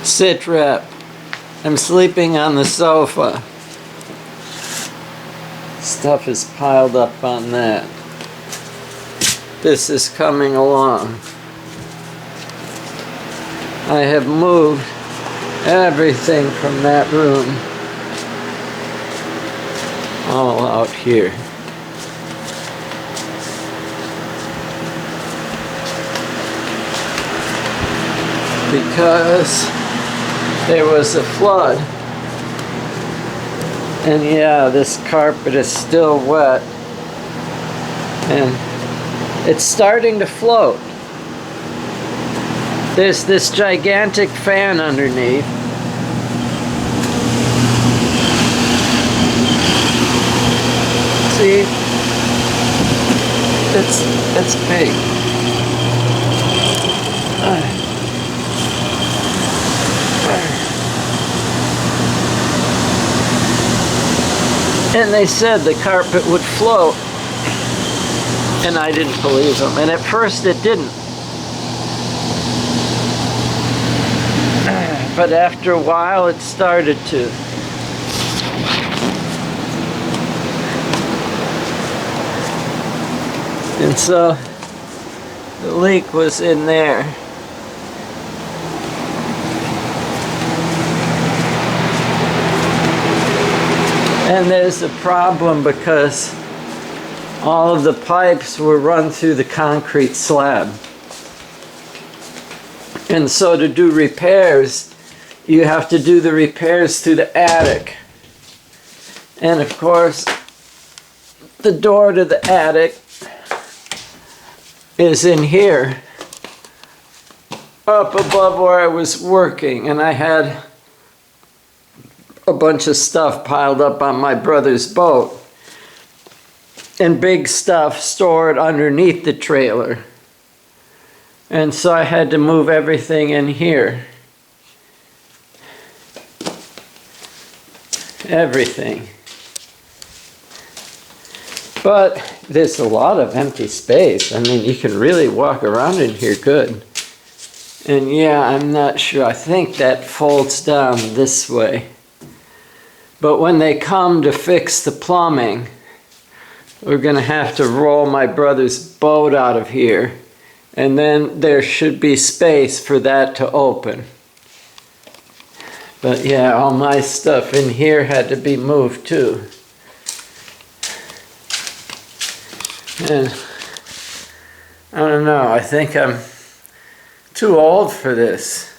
SitRep. I'm sleeping on the sofa. Stuff is piled up on that. This is coming along. I have moved everything from that room all out here. Because there was a flood. And yeah, this carpet is still wet. And it's starting to float. There's this gigantic fan underneath. See? It's big. And they said the carpet would float. And I didn't believe them. And at first it didn't. But after a while it started to. And so the leak was in there. And there's a problem because all of the pipes were run through the concrete slab. And so to do repairs, you have to do the repairs through the attic. And of course, the door to the attic is in here, up above where I was working, and I had a bunch of stuff piled up on my brother's boat and big stuff stored underneath the trailer. And so I had to move everything in here. Everything. But there's a lot of empty space. I mean, you can really walk around in here good. And yeah, I'm not sure. I think that folds down this way. But when they come to fix the plumbing, we're going to have to roll my brother's boat out of here. And then there should be space for that to open. But yeah, all my stuff in here had to be moved too. And I don't know, I think I'm too old for this.